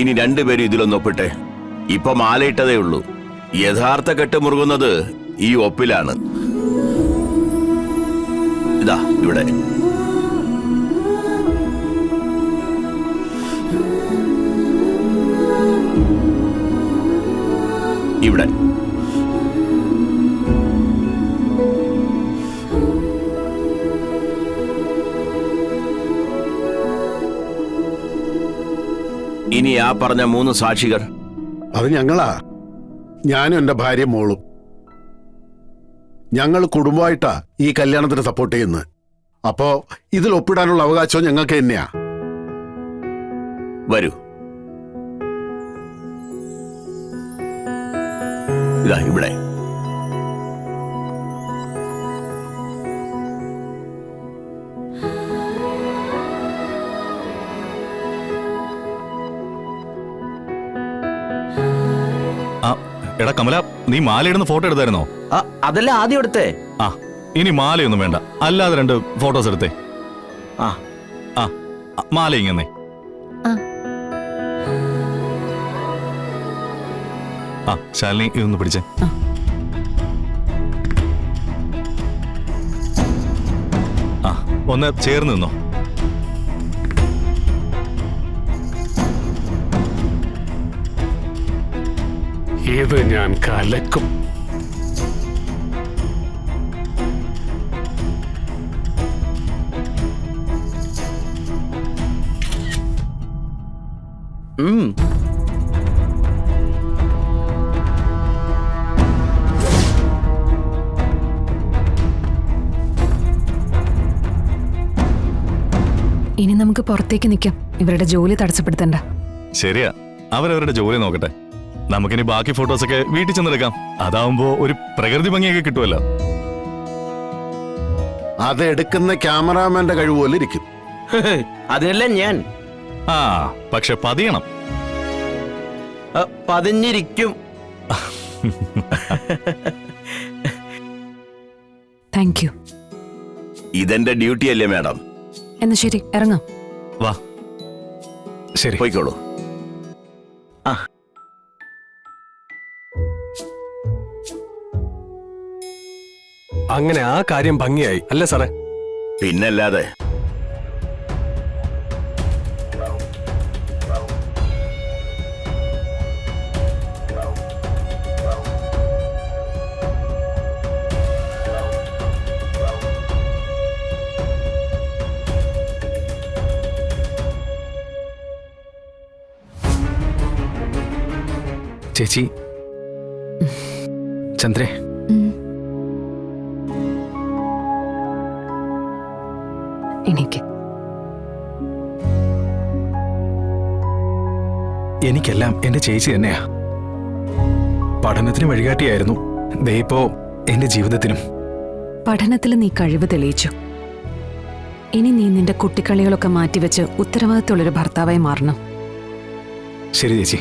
ഇനി രണ്ടുപേരും ഇതിലൊന്ന് ഒപ്പിട്ടെ. ഇപ്പൊ മാലയിട്ടതേ ഉള്ളൂ. യഥാർത്ഥ കെട്ട് മുറുകുന്നത് ഈ ഒപ്പിലാണ്. ഇതാ ഇവിടെ. ഇവിടെ ഇനി ആ പറഞ്ഞ 3 സാക്ഷികർ. അത് ഞങ്ങളാ. ഞാനും എന്റെ ഭാര്യ മോളും. ഞങ്ങൾ കുടുംബമായിട്ടാ ഈ കല്യാണത്തിന് സപ്പോർട്ട് ചെയ്യുന്നത്. അപ്പോ ഇതിൽ ഒപ്പിടാനുള്ള അവകാശം ഞങ്ങൾക്ക് തന്നെയാ. വരൂ. ഇതാ ഇവിടെ. എടാ കമല, നീ മാലയിടുന്ന ഫോട്ടോ എടുത്തായിരുന്നോ? അതല്ല ആദ്യം എടുത്തേ. ആ, ഇനി മാലയൊന്നും വേണ്ട, അല്ലാതെ 2 ഫോട്ടോസ് എടുത്തേ. ആ ആ, മാല ഇങ്ങനെ. ആ ശാലിനി, ഇതൊന്ന് പിടിച്ചേ. ആ, ഒന്ന് ചേർന്ന് നിന്നോ. ഇത് ഞാൻ കലക്കും. ഇനി നമുക്ക് പുറത്തേക്ക് നിൽക്കാം. ഇവരുടെ ജോലി തടസ്സപ്പെടുത്തണ്ട. ശരിയാ, അവരവരുടെ ജോലി നോക്കട്ടെ. നമുക്കിനി ബാക്കി ഫോട്ടോസൊക്കെ വീട്ടിൽ ചെന്നെടുക്കാം. അതാവുമ്പോ ഒരു പ്രകൃതി ഭംഗിയൊക്കെ കിട്ടുമല്ലോ. അത് എടുക്കുന്ന ക്യാമറാമാന്റെ കഴിവ് പോലെ ഇരിക്കും. അതിനല്ല ഞാൻ. ആ, പക്ഷെ പതിയണം. പതിഞ്ഞിരിക്കും. Thank you. ഇതെന്റെ ഡ്യൂട്ടി അല്ലേ മാഡം? എന്നാ ശരി, ഇറങ്ങാം. വാ. ശരി, പോയിക്കോളൂ. അങ്ങനെ ആ കാര്യം ഭംഗിയായി അല്ലേ സാറേ? പിന്നല്ലാതെ. ചേച്ചി, ചന്ദ്രേ, എനിക്ക് എനിക്കെല്ലാം എന്റെ ചേച്ചി തന്നെയാ. പഠനത്തിന് വഴികാട്ടിയായിരുന്നു. ദേ ഇപ്പോ എന്റെ ജീവിതത്തിനും. പഠനത്തിൽ നീ കഴിവ് തെളിയിച്ചു. ഇനി നീ നിന്റെ കുട്ടിക്കളികളൊക്കെ മാറ്റിവെച്ച് ഉത്തരവാദിത്തമുള്ളൊരു ഭർത്താവായി മാറണം. ശരി ചേച്ചി.